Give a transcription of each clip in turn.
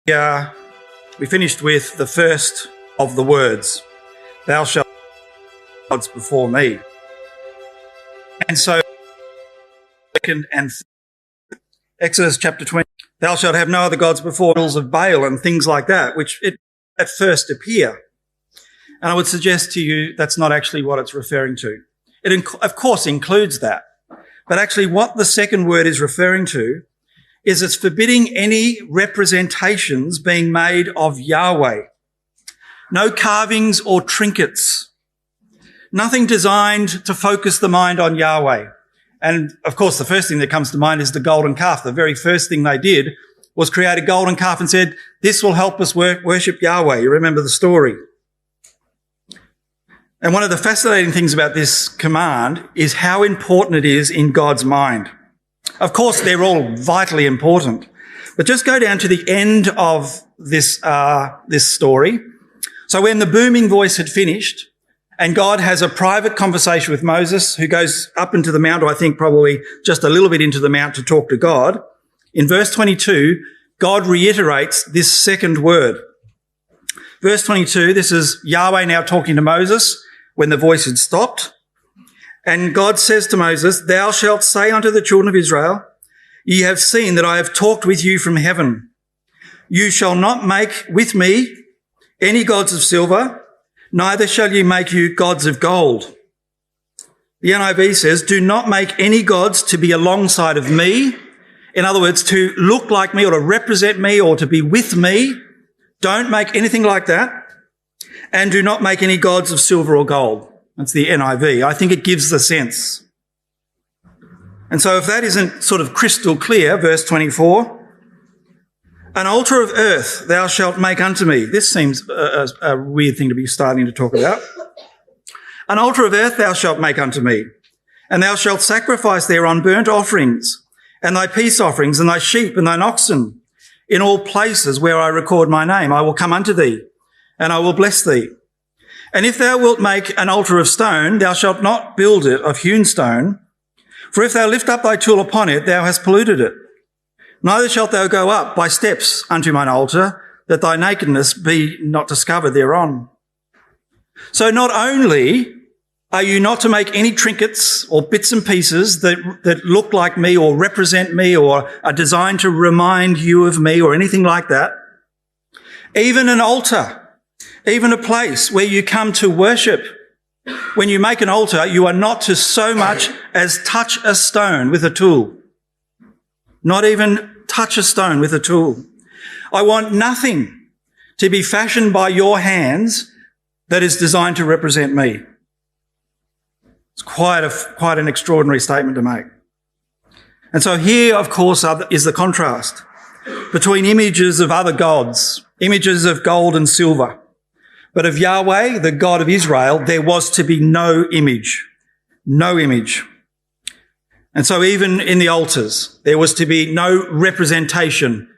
We finished with the first of the words, thou shalt have gods before me. And so, second and Exodus chapter 20, thou shalt have no other gods before idols of Baal and things like that, which at first appear. And I would suggest to you that's not actually what it's referring to. It, of course, includes that. But actually what the second word is referring to is it's forbidding any representations being made of Yahweh. No carvings or trinkets. Nothing designed to focus the mind on Yahweh. And, of course, the first thing that comes to mind is the golden calf. The very first thing they did was create a golden calf and said, this will help us worship Yahweh. You remember the story. And one of the fascinating things about this command is how important it is in God's mind. Of course, they're all vitally important. But just go down to the end of this story. So when the booming voice had finished, and God has a private conversation with Moses, who goes up into the mount, or I think probably just a little bit into the mount to talk to God. In verse 22, God reiterates this second word. Verse 22, this is Yahweh now talking to Moses when the voice had stopped. And God says to Moses, thou shalt say unto the children of Israel, ye have seen that I have talked with you from heaven. You shall not make with me any gods of silver, neither shall you make you gods of gold. The NIV says, do not make any gods to be alongside of me. In other words, to look like me or to represent me or to be with me. Don't make anything like that. And do not make any gods of silver or gold. That's the NIV. I think it gives the sense. And so if that isn't sort of crystal clear, verse 24, an altar of earth thou shalt make unto me. This seems a weird thing to be starting to talk about. An altar of earth thou shalt make unto me, and thou shalt sacrifice thereon burnt offerings, and thy peace offerings, and thy sheep, and thine oxen, in all places where I record my name. I will come unto thee, and I will bless thee. And if thou wilt make an altar of stone, thou shalt not build it of hewn stone, for if thou lift up thy tool upon it, thou hast polluted it. Neither shalt thou go up by steps unto mine altar, that thy nakedness be not discovered thereon. So not only are you not to make any trinkets or bits and pieces that look like me or represent me or are designed to remind you of me or anything like that, even an altar, even a place where you come to worship. When you make an altar, you are not to so much as touch a stone with a tool. Not even touch a stone with a tool. I want nothing to be fashioned by your hands that is designed to represent me. It's quite an extraordinary statement to make. And so here, of course, is the contrast between images of other gods, images of gold and silver. But of Yahweh, the God of Israel, there was to be no image. No image. And so even in the altars, there was to be no representation,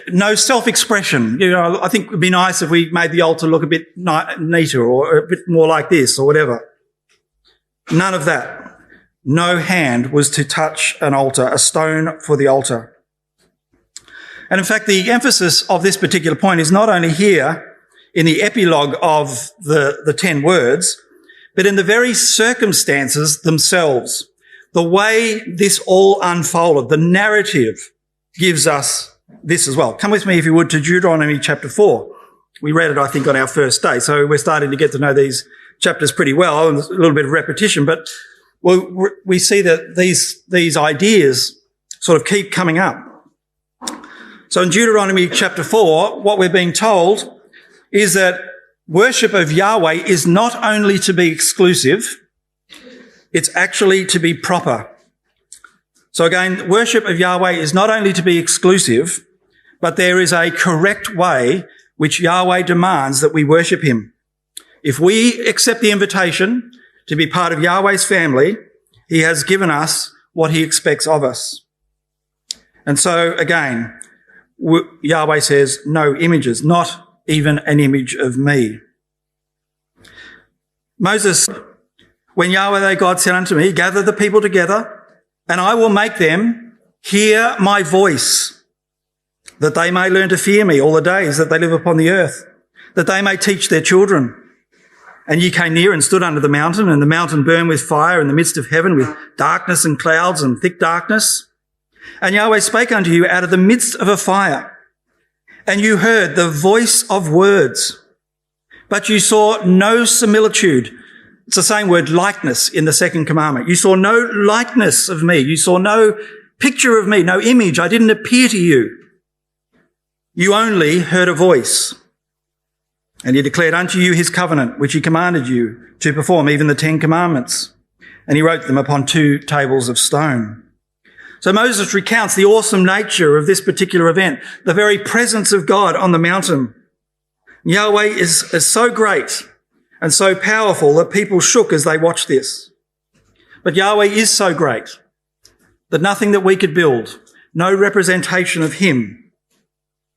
no self-expression. You know, I think it would be nice if we made the altar look a bit neater or a bit more like this or whatever. None of that. No hand was to touch an altar, a stone for the altar. And in fact, the emphasis of this particular point is not only here in the epilogue of the 10 words, but in the very circumstances themselves. The way this all unfolded, the narrative gives us this as well. Come with me, if you would, to Deuteronomy chapter 4. We read it, I think, on our first day, so we're starting to get to know these chapters pretty well, and a little bit of repetition, but we see that these ideas sort of keep coming up. So in Deuteronomy chapter 4, what we're being told is that worship of Yahweh is not only to be exclusive, it's actually to be proper. So again, worship of Yahweh is not only to be exclusive, but there is a correct way which Yahweh demands that we worship him. If we accept the invitation to be part of Yahweh's family, he has given us what he expects of us. And so again, Yahweh says, no images, not even an image of me. Moses, when Yahweh thy God said unto me, gather the people together, and I will make them hear my voice. that they may learn to fear me all the days that they live upon the earth, that they may teach their children. And ye came near and stood under the mountain, and the mountain burned with fire in the midst of heaven, with darkness and clouds and thick darkness. And Yahweh spake unto you out of the midst of a fire, and you heard the voice of words, but you saw no similitude. It's the same word, likeness, in the second commandment. You saw no likeness of me. You saw no picture of me, no image. I didn't appear to you. You only heard a voice. And he declared unto you his covenant, which he commanded you to perform, even the 10 commandments. And he wrote them upon 2 tables of stone. So Moses recounts the awesome nature of this particular event, the very presence of God on the mountain. Yahweh is so great and so powerful that people shook as they watched this. But Yahweh is so great that nothing that we could build, no representation of him,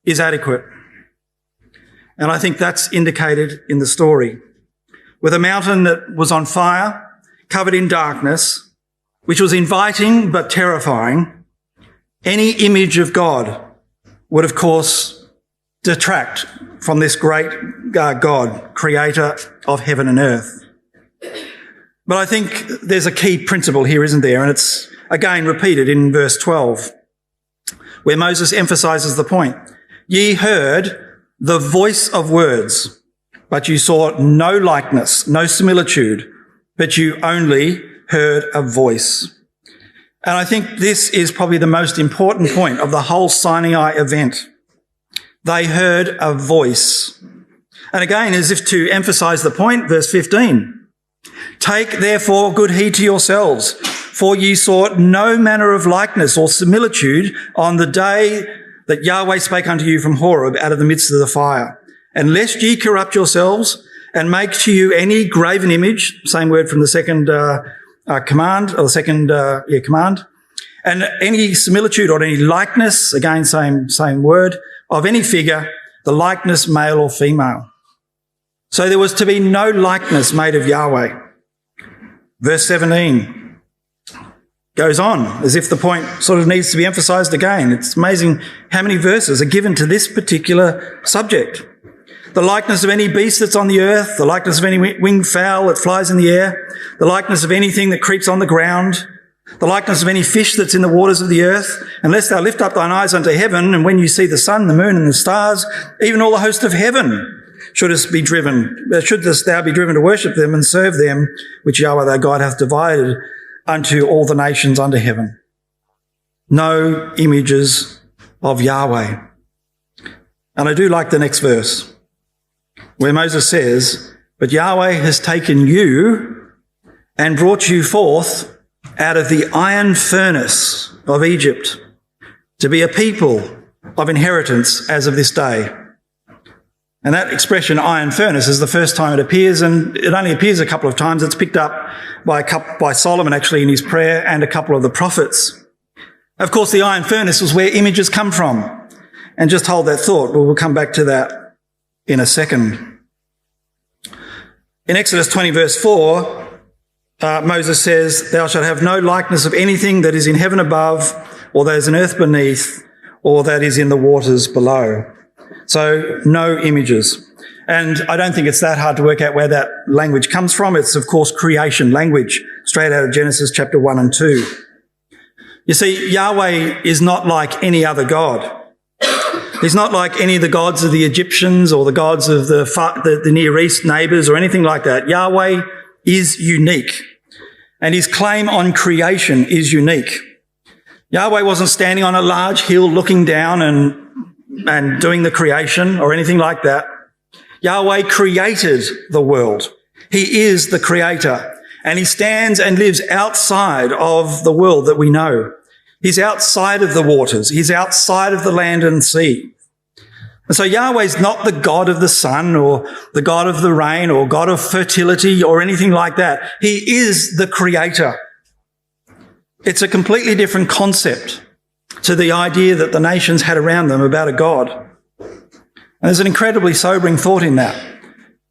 is adequate. And I think that's indicated in the story. With a mountain that was on fire, covered in darkness, which was inviting but terrifying, any image of God would, of course, detract from this great God, creator of heaven and earth. But I think there's a key principle here, isn't there? And it's again repeated in verse 12, where Moses emphasizes the point. Ye heard the voice of words, but you saw no likeness, no similitude, but you only heard a voice. And I think this is probably the most important point of the whole Sinai event. They heard a voice. And again, as if to emphasize the point, verse 15, take therefore good heed to yourselves, for ye saw no manner of likeness or similitude on the day that Yahweh spake unto you from Horeb out of the midst of the fire. And lest ye corrupt yourselves and make to you any graven image, same word from the second command, and any similitude or any likeness, again same word, of any figure, the likeness male or female. So there was to be no likeness made of Yahweh. Verse 17 goes on as if the point sort of needs to be emphasized again. It's amazing how many verses are given to this particular subject. The likeness of any beast that's on the earth, the likeness of any winged fowl that flies in the air, the likeness of anything that creeps on the ground, the likeness of any fish that's in the waters of the earth, unless thou lift up thine eyes unto heaven, and when you see the sun, the moon, and the stars, even all the host of heaven, shouldst thou be driven to worship them and serve them, which Yahweh thy God hath divided unto all the nations under heaven. No images of Yahweh. And I do like the next verse, where Moses says, but Yahweh has taken you and brought you forth out of the iron furnace of Egypt to be a people of inheritance as of this day. And that expression, iron furnace, is the first time it appears, and it only appears a couple of times. It's picked up by Solomon, actually, in his prayer, and a couple of the prophets. Of course, the iron furnace was where images come from. And just hold that thought. We'll come back to that in a second. In Exodus 20, verse 4, Moses says, thou shalt have no likeness of anything that is in heaven above, or that is in earth beneath, or that is in the waters below. So no images. And I don't think it's that hard to work out where that language comes from. It's, of course, creation language, straight out of Genesis chapter 1 and 2. You see, Yahweh is not like any other God. He's not like any of the gods of the Egyptians or the gods of the Near East neighbours or anything like that. Yahweh is unique, and his claim on creation is unique. Yahweh wasn't standing on a large hill looking down and doing the creation or anything like that. Yahweh created the world. He is the creator, and he stands and lives outside of the world that we know. He's outside of the waters. He's outside of the land and sea. And so Yahweh's not the God of the sun or the God of the rain or God of fertility or anything like that. He is the creator. It's a completely different concept to the idea that the nations had around them about a God. And there's an incredibly sobering thought in that,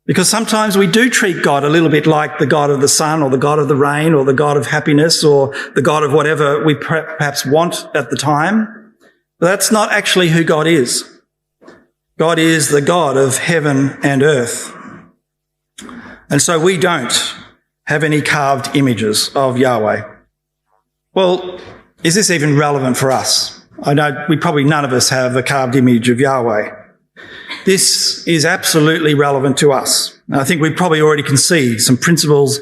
because sometimes we do treat God a little bit like the God of the sun or the God of the rain or the God of happiness or the God of whatever we perhaps want at the time. But that's not actually who God is. God is the God of heaven and earth. And so we don't have any carved images of Yahweh. Well, is this even relevant for us? I know none of us have a carved image of Yahweh. This is absolutely relevant to us. And I think we probably already can see some principles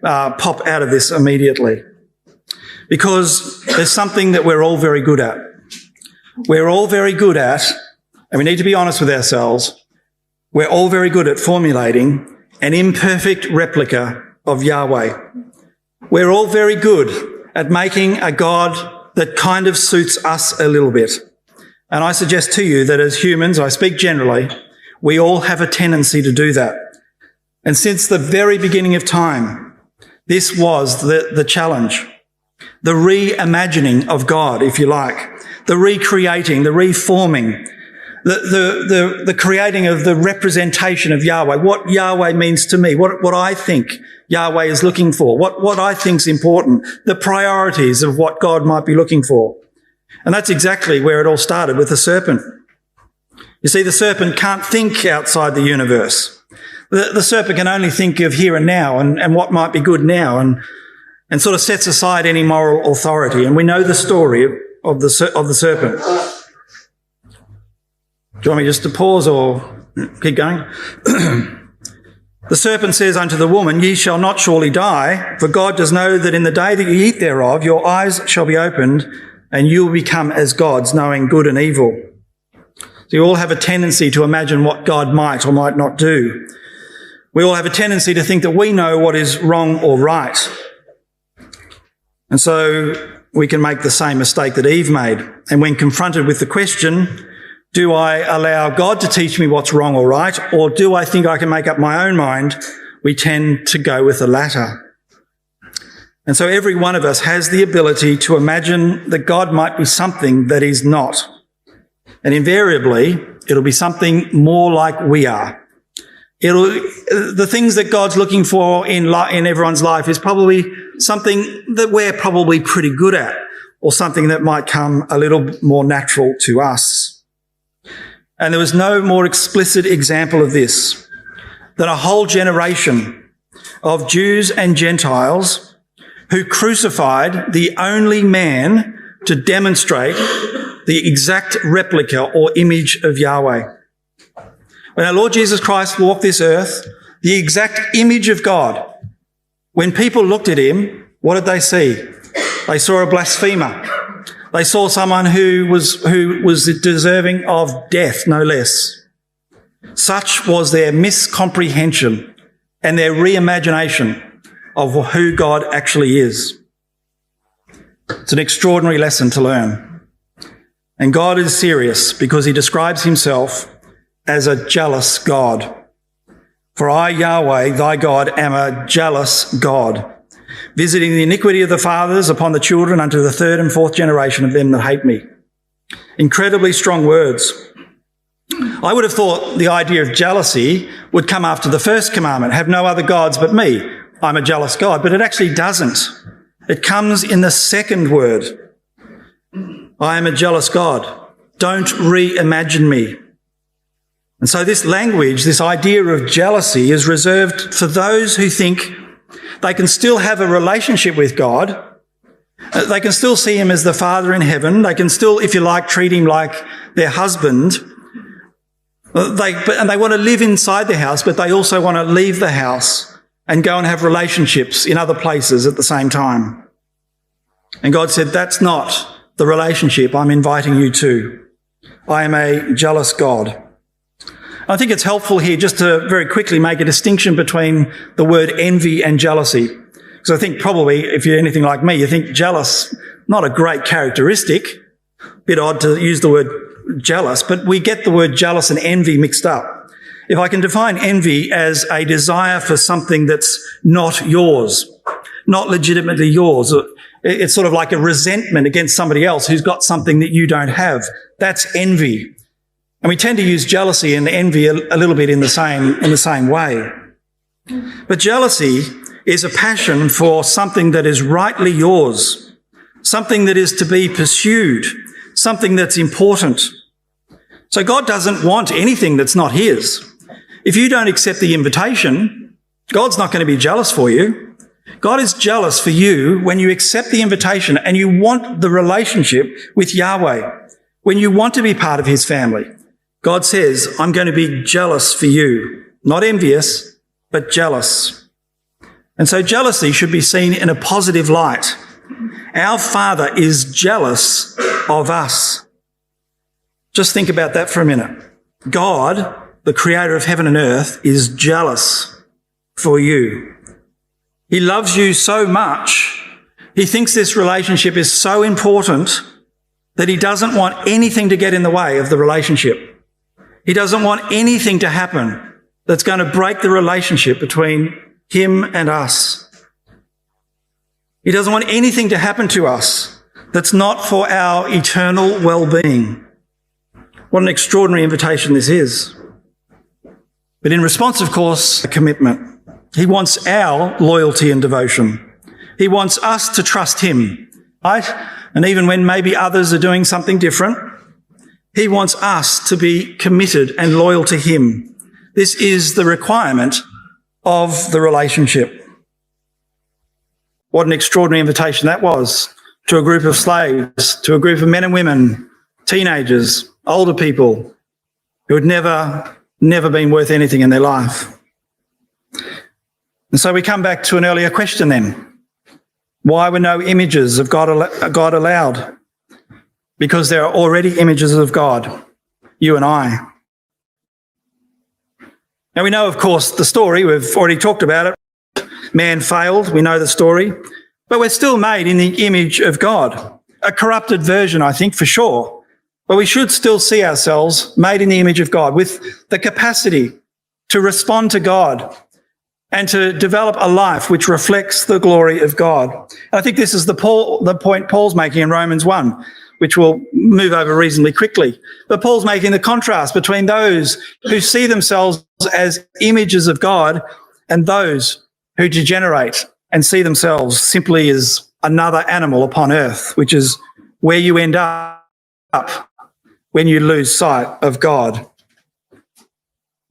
pop out of this immediately. Because there's something that we're all very good at. We're all very good at, and we need to be honest with ourselves, we're all very good at formulating an imperfect replica of Yahweh. We're all very good at making a God that kind of suits us a little bit. And I suggest to you that as humans, I speak generally, we all have a tendency to do that. And since the very beginning of time, this was the challenge. The reimagining of God, if you like. The recreating, the reforming, the creating of the representation of Yahweh, what Yahweh means to me, what I think Yahweh is looking for, what I think is important, the priorities of what God might be looking for. And that's exactly where it all started with the serpent. You see, the serpent can't think outside the universe. The serpent can only think of here and now and what might be good now and sort of sets aside any moral authority. And we know the story of the serpent. Do you want me just to pause or keep going? The serpent says unto the woman, Ye shall not surely die, for God does know that in the day that you eat thereof, your eyes shall be opened, and you will become as gods, knowing good and evil. So you all have a tendency to imagine what God might or might not do. We all have a tendency to think that we know what is wrong or right. And so we can make the same mistake that Eve made. And when confronted with the question, do I allow God to teach me what's wrong or right, or do I think I can make up my own mind? We tend to go with the latter. And so every one of us has the ability to imagine that God might be something that he's not. And invariably, it'll be something more like we are. The things that God's looking for in everyone's life is probably something that we're probably pretty good at, or something that might come a little more natural to us. And there was no more explicit example of this than a whole generation of Jews and Gentiles who crucified the only man to demonstrate the exact replica or image of Yahweh. When our Lord Jesus Christ walked this earth, the exact image of God, when people looked at him, what did they see? They saw a blasphemer. They saw someone who was deserving of death, no less. Such was their miscomprehension and their reimagination of who God actually is. It's an extraordinary lesson to learn. And God is serious because he describes himself as a jealous God. For I, Yahweh, thy God, am a jealous God, visiting the iniquity of the fathers upon the children unto the third and fourth generation of them that hate me. Incredibly strong words. I would have thought the idea of jealousy would come after the first commandment, have no other gods but me. I'm a jealous God, but it actually doesn't. It comes in the second word. I am a jealous God. Don't reimagine me. And so this language, this idea of jealousy is reserved for those who think they can still have a relationship with God. They can still see him as the Father in heaven. They can still, if you like, treat him like their husband. And they want to live inside the house, but they also want to leave the house and go and have relationships in other places at the same time. And God said, that's not the relationship I'm inviting you to. I am a jealous God. I think it's helpful here just to very quickly make a distinction between the word envy and jealousy. Because I think probably, if you're anything like me, you think jealous, not a great characteristic. Bit odd to use the word jealous, but we get the word jealous and envy mixed up. If I can define envy as a desire for something that's not yours, not legitimately yours, it's sort of like a resentment against somebody else who's got something that you don't have. That's envy. And we tend to use jealousy and envy a little bit in the same way. But jealousy is a passion for something that is rightly yours, something that is to be pursued, something that's important. So God doesn't want anything that's not his. If you don't accept the invitation, God's not going to be jealous for you. God is jealous for you when you accept the invitation and you want the relationship with Yahweh, when you want to be part of his family. God says, I'm going to be jealous for you, not envious, but jealous. And so jealousy should be seen in a positive light. Our Father is jealous of us. Just think about that for a minute. God, the creator of heaven and earth, is jealous for you. He loves you so much. He thinks this relationship is so important that he doesn't want anything to get in the way of the relationship. He doesn't want anything to happen that's going to break the relationship between him and us. He doesn't want anything to happen to us that's not for our eternal well-being. What an extraordinary invitation this is. But in response, of course, a commitment. He wants our loyalty and devotion. He wants us to trust him, right? And even when maybe others are doing something different, he wants us to be committed and loyal to him. This is the requirement of the relationship. What an extraordinary invitation that was to a group of slaves, to a group of men and women, teenagers, older people who had never been worth anything in their life. And so we come back to an earlier question then. Why were no images of God allowed? Because there are already images of God, you and I. Now we know, of course, the story. We've already talked about it. Man failed. We know the story. But we're still made in the image of God. A corrupted version, I think, for sure. But we should still see ourselves made in the image of God with the capacity to respond to God and to develop a life which reflects the glory of God. And I think this is the point Paul's making in Romans 1, which we'll move over reasonably quickly. But Paul's making the contrast between those who see themselves as images of God and those who degenerate and see themselves simply as another animal upon earth, which is where you end up when you lose sight of God.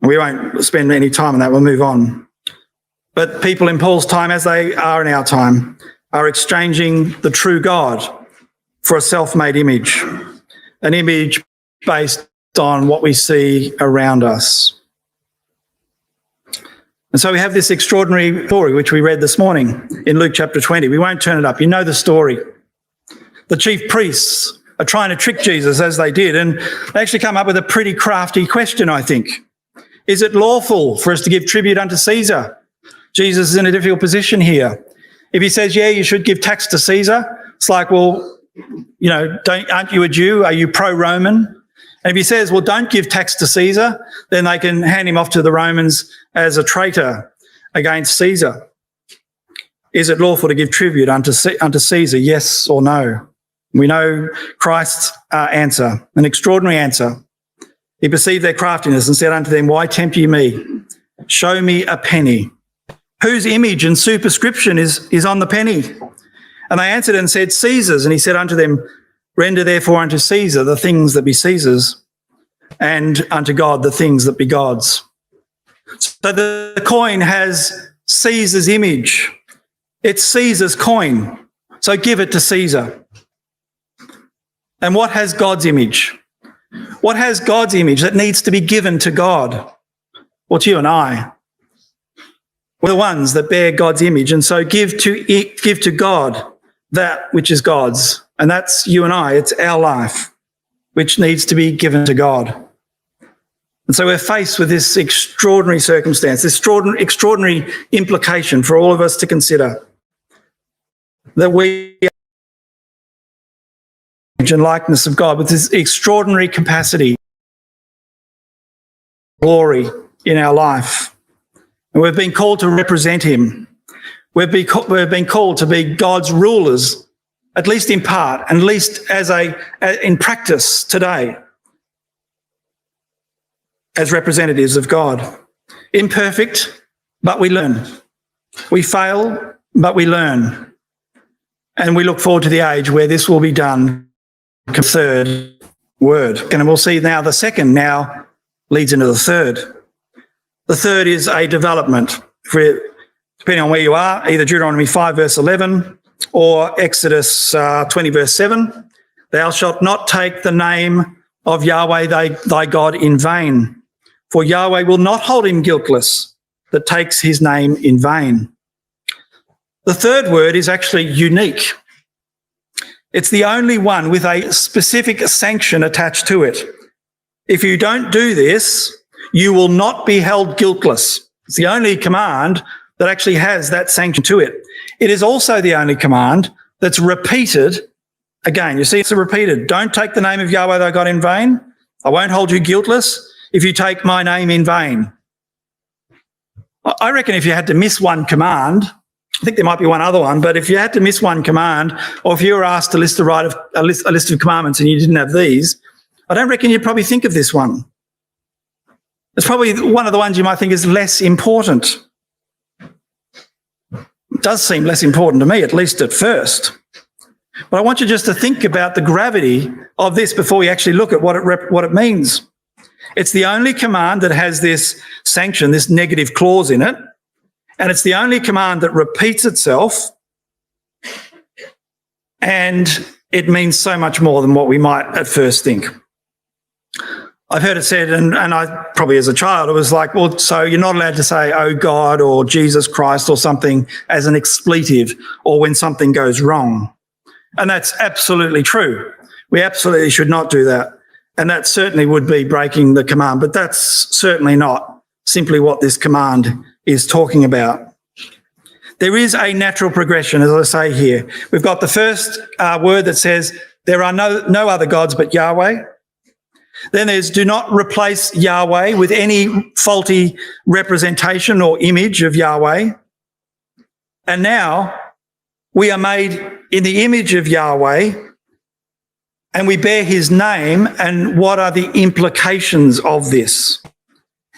We won't spend any time on that. We'll move on. But people in Paul's time, as they are in our time, are exchanging the true God for a self-made image, an image based on what we see around us. And so we have this extraordinary story, which we read this morning in Luke chapter 20. We won't turn it up. You know the story. The chief priests are trying to trick Jesus, as they did, and they actually come up with a pretty crafty question, I think. Is it lawful for us to give tribute unto Caesar? Jesus is in a difficult position here. If he says, yeah, you should give tax to Caesar, it's like, well, you know, aren't you a Jew? Are you pro-Roman? And if he says, well, don't give tax to Caesar, then they can hand him off to the Romans as a traitor against Caesar. Is it lawful to give tribute unto Caesar, yes or no? We know Christ's answer, an extraordinary answer. He perceived their craftiness and said unto them, why tempt ye me? Show me a penny. Whose image and superscription is on the penny? And they answered and said, Caesar's. And he said unto them, render therefore unto Caesar the things that be Caesar's, and unto God the things that be God's. So the coin has Caesar's image. It's Caesar's coin. So give it to Caesar. And what has God's image? What has God's image that needs to be given to God? Well, it's you and I. We're the ones that bear God's image, and so give to God that which is God's, and that's you and I. It's our life which needs to be given to God. And so we're faced with this extraordinary circumstance, this extraordinary implication for all of us to consider, that we are the image and likeness of God with this extraordinary capacity, glory in our life. And we've been called to represent him. We've been called to be God's rulers, at least in part, and at least in practice today, as representatives of God. Imperfect, but we learn. We fail, but we learn. And we look forward to the age where this will be done third word. And we'll see now the second now leads into the third. The third is a development. Depending on where you are, either Deuteronomy 5 verse 11 or Exodus 20 verse 7. Thou shalt not take the name of Yahweh thy God in vain, for Yahweh will not hold him guiltless that takes his name in vain. The third word is actually unique. It's the only one with a specific sanction attached to it. If you don't do this, you will not be held guiltless. It's the only command that actually has that sanction to it. It is also the only command that's repeated. Again, you see, it's repeated. Don't take the name of Yahweh thy God in vain. I won't hold you guiltless if you take my name in vain. I reckon if you had to miss one command, I think there might be one other one, but if you had to miss one command, or if you were asked to list a list of commandments and you didn't have these, I don't reckon you'd probably think of this one. It's probably one of the ones you might think is less important. It does seem less important to me, at least at first. But I want you just to think about the gravity of this before we actually look at what it means. It's the only command that has this sanction, this negative clause in it, and it's the only command that repeats itself, and it means so much more than what we might at first think. I've heard it said, and I probably as a child, it was like, well, so you're not allowed to say, oh God, or Jesus Christ, or something as an expletive, or when something goes wrong. And that's absolutely true. We absolutely should not do that. And that certainly would be breaking the command, but that's certainly not simply what this command is talking about. There is a natural progression, as I say here. We've got the first word that says, there are no other gods but Yahweh. Then there's do not replace Yahweh with any faulty representation or image of Yahweh. And now we are made in the image of Yahweh and we bear his name. And what are the implications of this?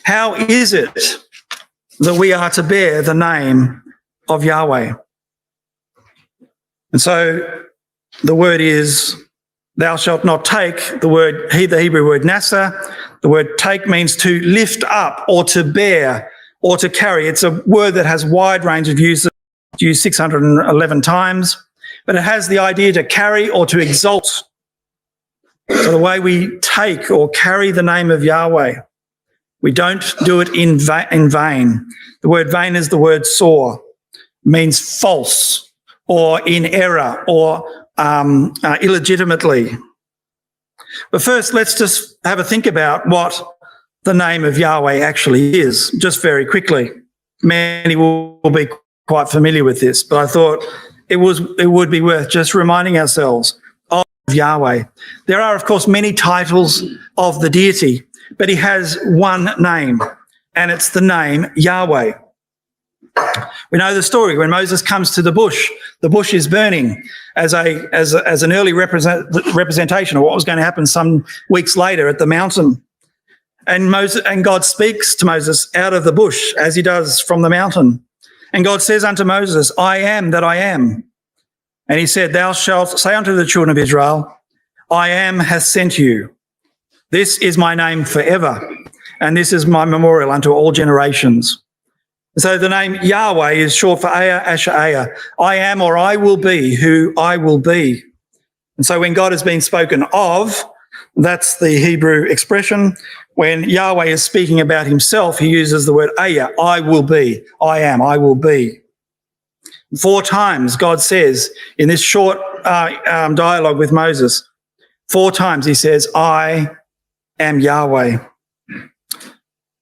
How is it that we are to bear the name of Yahweh? And so the word is, thou shalt not take, the Hebrew word nasa. The word take means to lift up or to bear or to carry. It's a word that has wide range of uses, used 611 times, but it has the idea to carry or to exalt. So the way we take or carry the name of Yahweh, we don't do it in vain. The word vain is the word sore, means false or in error or illegitimately. But first, let's just have a think about what the name of Yahweh actually is, just very quickly. Many will be quite familiar with this, but I thought it would be worth just reminding ourselves of Yahweh. There are, of course, many titles of the deity, but he has one name, and it's the name Yahweh. We know the story. When Moses comes to the bush is burning as an early representation of what was going to happen some weeks later at the mountain. And God speaks to Moses out of the bush, as he does from the mountain. And God says unto Moses, I am that I am. And he said, thou shalt say unto the children of Israel, I am hath sent you. This is my name forever, and this is my memorial unto all generations. So the name Yahweh is short for Aya, Asher, Aya. I am or I will be who I will be. And so when God has been spoken of, that's the Hebrew expression. When Yahweh is speaking about himself, he uses the word Aya, I will be, I am, I will be. 4 times God says in this short dialogue with Moses, 4 times he says, I am Yahweh.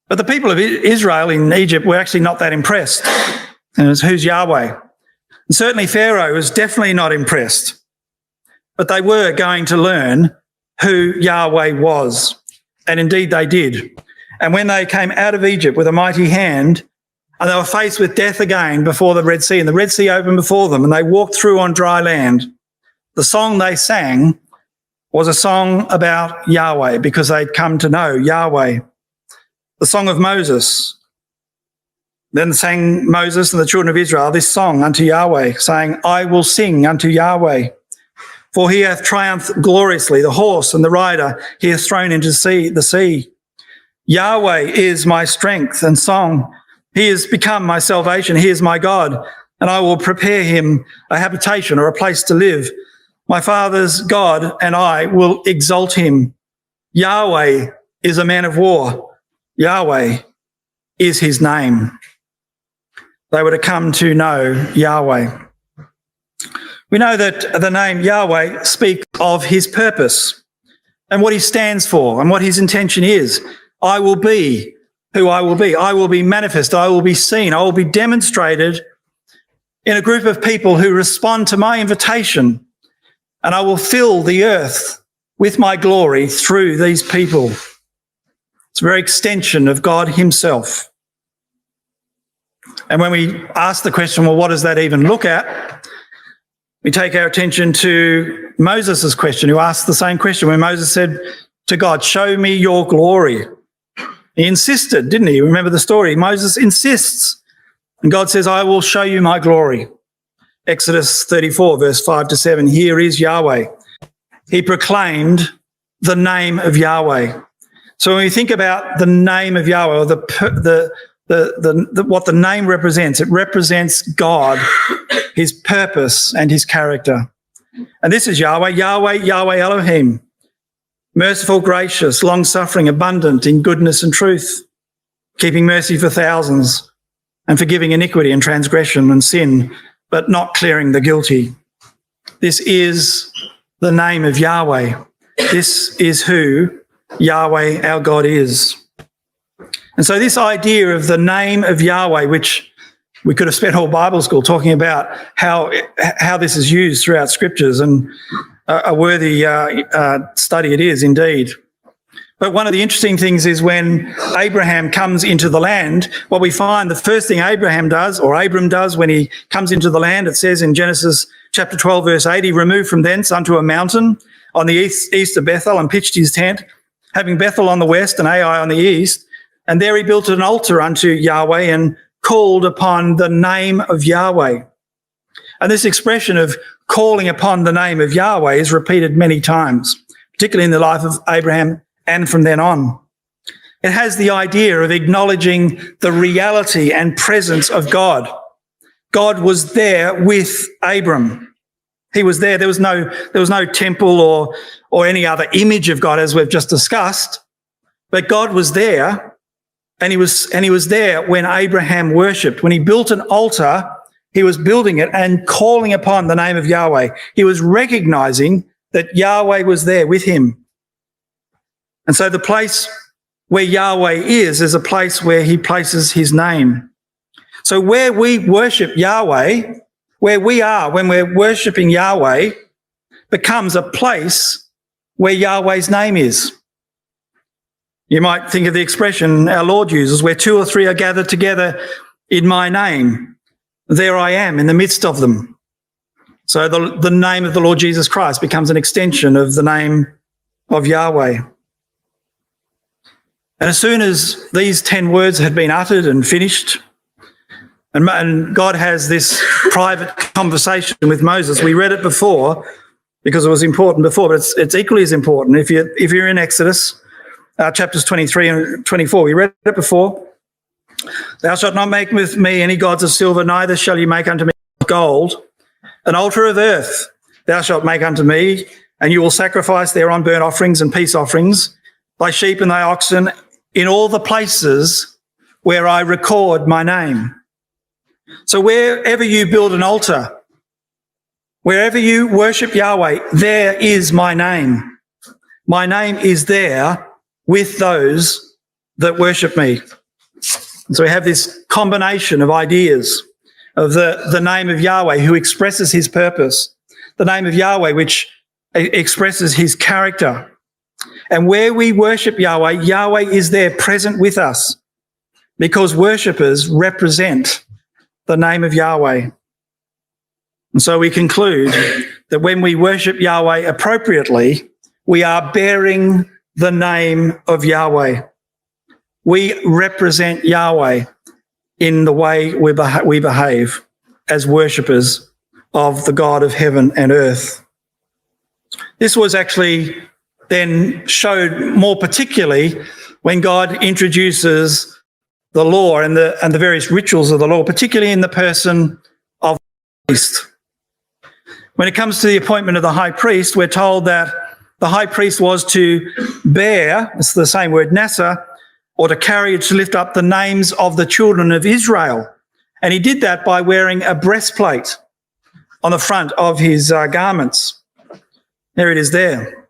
But the people of Israel in Egypt were actually not that impressed. And it was, who's Yahweh? And certainly Pharaoh was definitely not impressed. But they were going to learn who Yahweh was. And indeed they did. And when they came out of Egypt with a mighty hand, and they were faced with death again before the Red Sea, and the Red Sea opened before them, and they walked through on dry land, the song they sang was a song about Yahweh, because they'd come to know Yahweh. The song of Moses. Then sang Moses and the children of Israel this song unto Yahweh, saying, I will sing unto Yahweh, For he hath triumphed gloriously. The horse and the rider he hath thrown into the sea. Yahweh is my strength and song. He is become my salvation. He is my God, and I will prepare him a habitation or a place to live. My father's God, and I will exalt him. Yahweh is a man of war. Yahweh is his name. They were to come to know Yahweh. We know that the name Yahweh speaks of his purpose and what he stands for and what his intention is. I will be who I will be. I will be manifest. I will be seen. I will be demonstrated in a group of people who respond to my invitation, and I will fill the earth with my glory through these people. It's a very extension of God himself. And when we ask the question, well, what does that even look at? We take our attention to Moses' question, who asked the same question when Moses said to God, show me your glory. He insisted, didn't he? Remember the story. Moses insists. And God says, I will show you my glory. Exodus 34, verse 5 to 7. Here is Yahweh. He proclaimed the name of Yahweh. So when we think about the name of Yahweh, or what the name represents, it represents God, his purpose and his character. And this is Yahweh, Yahweh, Yahweh Elohim, merciful, gracious, long-suffering, abundant in goodness and truth, keeping mercy for thousands and forgiving iniquity and transgression and sin, but not clearing the guilty. This is the name of Yahweh. This is who Yahweh, our God, is. And so this idea of the name of Yahweh, which we could have spent whole Bible school talking about how this is used throughout scriptures, and a worthy study it is indeed. But one of the interesting things is when Abraham comes into the land, what we find the first thing Abram does when he comes into the land, it says in Genesis chapter 12, verse 8, he removed from thence unto a mountain on the east of Bethel and pitched his tent, having Bethel on the west and Ai on the east. And there he built an altar unto Yahweh and called upon the name of Yahweh. And this expression of calling upon the name of Yahweh is repeated many times, particularly in the life of Abraham and from then on. It has the idea of acknowledging the reality and presence of God. God was there with Abram. He was there. There was no temple or any other image of God, as we've just discussed, but God was there. And he was there when Abraham worshipped. When he built an altar, he was building it and calling upon the name of Yahweh. He was recognizing that Yahweh was there with him. And so the place where Yahweh is a place where he places his name. So where we worship Yahweh, where we are when we're worshiping Yahweh, becomes a place where Yahweh's name is. You might think of the expression our Lord uses, where two or three are gathered together in my name, there I am in the midst of them. So the name of the Lord Jesus Christ becomes an extension of the name of Yahweh. And as soon as these 10 words had been uttered and finished, and God has this private conversation with Moses, we read it before because it was important before, but it's equally as important. If you're in Exodus, chapters 23 and 24, we read it before. Thou shalt not make with me any gods of silver, neither shall you make unto me gold. An altar of earth thou shalt make unto me, and you will sacrifice thereon burnt offerings and peace offerings, thy sheep and thy oxen, in all the places where I record my name. So wherever you build an altar, wherever you worship Yahweh, there is my name. My name is there with those that worship me. And so we have this combination of ideas of the name of Yahweh, who expresses his purpose, the name of Yahweh, which expresses his character. And where we worship Yahweh, Yahweh is there present with us, because worshippers represent the name of Yahweh. And so we conclude that when we worship Yahweh appropriately, we are bearing the name of Yahweh. We represent Yahweh in the way we behave as worshippers of the God of heaven and earth. This was actually then showed more particularly when God introduces the law and the various rituals of the law, particularly in the person of the priest. When it comes to the appointment of the high priest, we're told that the high priest was to bear, it's the same word, nasa, or to carry, to lift up the names of the children of Israel. And he did that by wearing a breastplate on the front of his garments. There it is there.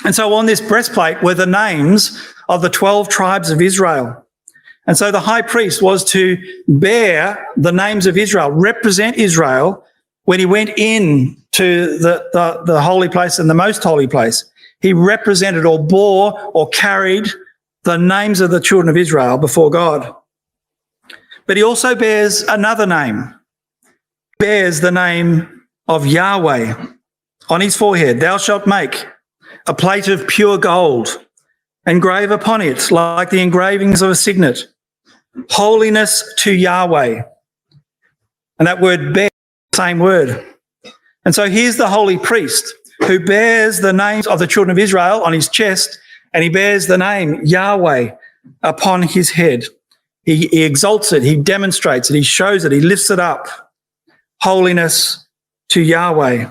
And so on this breastplate were the names of the 12 tribes of Israel. And so the high priest was to bear the names of Israel, represent Israel when he went in to the holy place and the most holy place. He represented or bore or carried the names of the children of Israel before God. But he also bears another name. He bears the name of Yahweh on his forehead. Thou shalt make a plate of pure gold, engrave upon it like the engravings of a signet, holiness to Yahweh. And that word bear, same word. And so here's the holy priest who bears the names of the children of Israel on his chest, and he bears the name Yahweh upon his head. He exalts it, he demonstrates it, he shows it, he lifts it up. Holiness to Yahweh.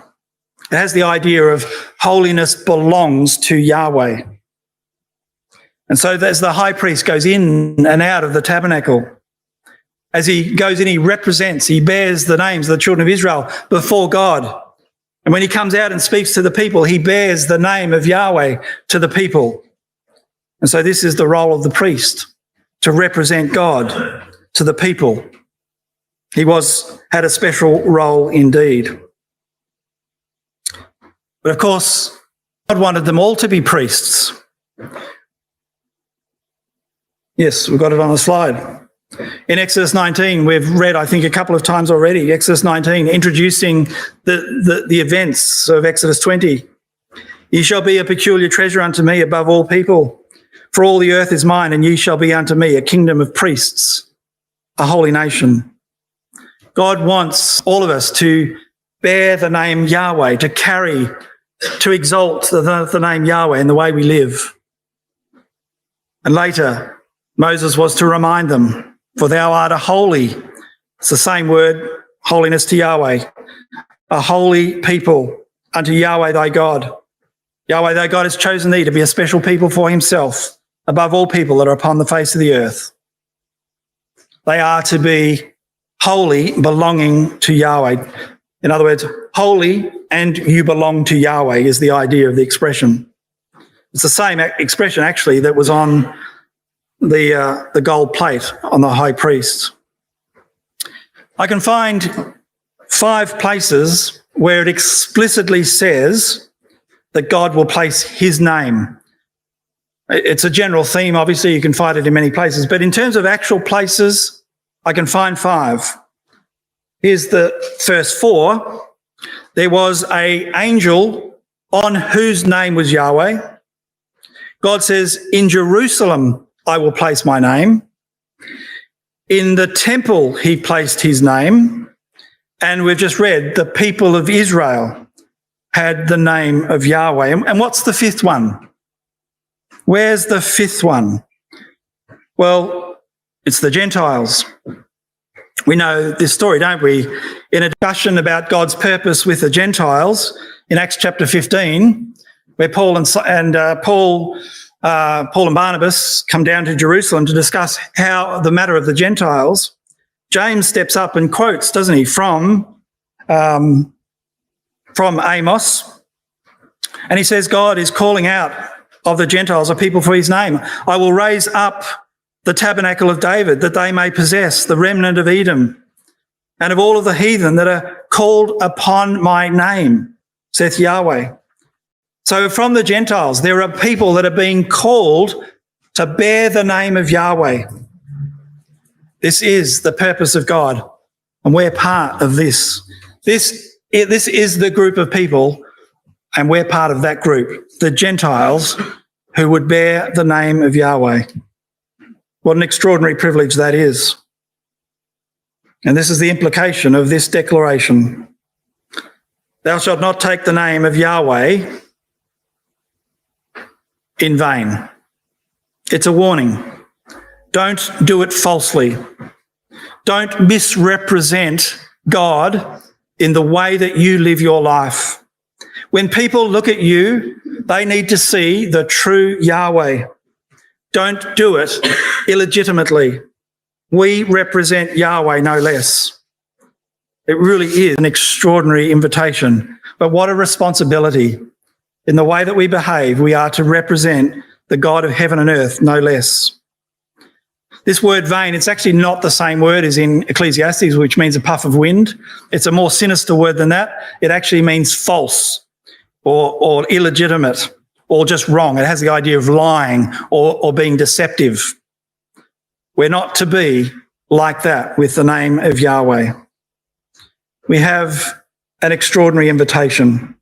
It has the idea of holiness belongs to Yahweh. And so as the high priest goes in and out of the tabernacle, as he goes in, he represents, he bears the names of the children of Israel before God. And when he comes out and speaks to the people, he bears the name of Yahweh to the people. And so this is the role of the priest, to represent God to the people. He had a special role indeed. But of course, God wanted them all to be priests. Yes, we've got it on the slide. In Exodus 19, we've read, I think, a couple of times already, Exodus 19, introducing the events of Exodus 20. Ye shall be a peculiar treasure unto me above all people, for all the earth is mine, and ye shall be unto me a kingdom of priests, a holy nation. God wants all of us to bear the name Yahweh, to carry, to exalt the name Yahweh in the way we live. And later, Moses was to remind them, for thou art a holy, it's the same word, holiness to Yahweh, a holy people unto Yahweh thy God. Yahweh thy God has chosen thee to be a special people for himself, above all people that are upon the face of the earth. They are to be holy, belonging to Yahweh. In other words, holy and you belong to Yahweh is the idea of the expression. It's the same expression, actually, that was on the gold plate on the high priest. I can find 5 places where it explicitly says that God will place his name. It's a general theme, obviously, you can find it in many places, but in terms of actual places, I can find 5. Here's the first 4. There was an angel on whose name was Yahweh. God says, in Jerusalem I will place my name. In the temple he placed his name. And we've just read the people of Israel had the name of Yahweh. And what's the 5th one? Where's the 5th one? Well, it's the Gentiles. We know this story, don't we? In a discussion about God's purpose with the Gentiles in Acts chapter 15, where Paul and Barnabas come down to Jerusalem to discuss how the matter of the Gentiles, James steps up and quotes, doesn't he, from Amos, and he says God is calling out of the Gentiles a people for his name. I will raise up the tabernacle of David that they may possess the remnant of Edom and of all of the heathen that are called upon my name, saith Yahweh. So from the Gentiles, there are people that are being called to bear the name of Yahweh. This is the purpose of God, and we're part of this. This is the group of people, and we're part of that group, the Gentiles who would bear the name of Yahweh. What an extraordinary privilege that is. And this is the implication of this declaration. Thou shalt not take the name of Yahweh in vain. It's a warning. Don't do it falsely. Don't misrepresent God in the way that you live your life. When people look at you, they need to see the true Yahweh. Don't do it illegitimately. We represent Yahweh no less. It really is an extraordinary invitation. But what a responsibility. In the way that we behave, we are to represent the God of heaven and earth no less. This word vain, it's actually not the same word as in Ecclesiastes, which means a puff of wind. It's a more sinister word than that. It actually means false or illegitimate or just wrong. It has the idea of lying or being deceptive. We're not to be like that with the name of Yahweh. We have an extraordinary invitation.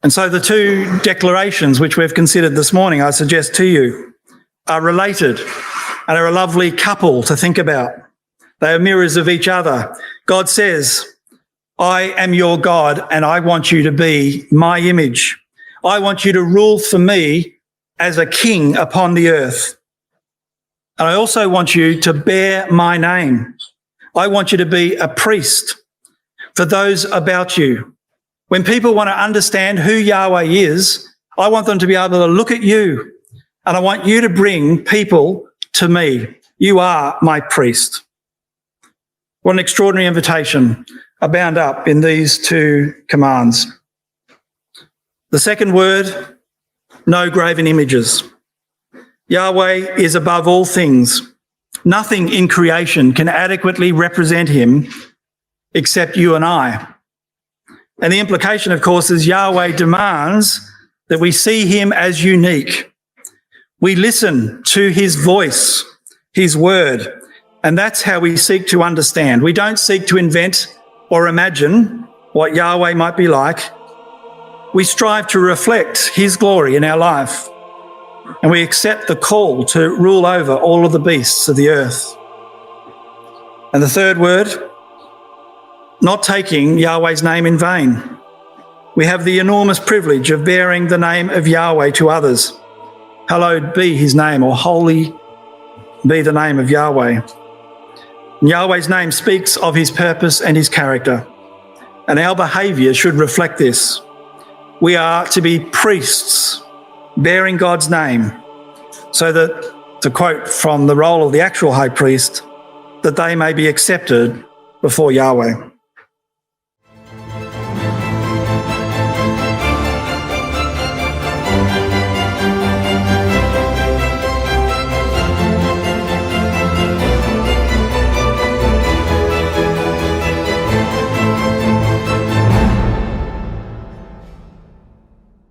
And so the two declarations which we've considered this morning, I suggest to you, are related and are a lovely couple to think about. They are mirrors of each other. God says, I am your God and I want you to be my image. I want you to rule for me as a king upon the earth. And I also want you to bear my name. I want you to be a priest for those about you. When people want to understand who Yahweh is, I want them to be able to look at you. And I want you to bring people to me. You are my priest. What an extraordinary invitation are bound up in these two commands. The second word, no graven images. Yahweh is above all things. Nothing in creation can adequately represent him except you and I. And the implication, of course, is Yahweh demands that we see him as unique. We listen to his voice, his word, and that's how we seek to understand. We don't seek to invent or imagine what Yahweh might be like. We strive to reflect his glory in our life, and we accept the call to rule over all of the beasts of the earth. And the third word, not taking Yahweh's name in vain. We have the enormous privilege of bearing the name of Yahweh to others. Hallowed be his name, or holy be the name of Yahweh. And Yahweh's name speaks of his purpose and his character, and our behaviour should reflect this. We are to be priests bearing God's name, so that, to quote from the role of the actual high priest, that they may be accepted before Yahweh.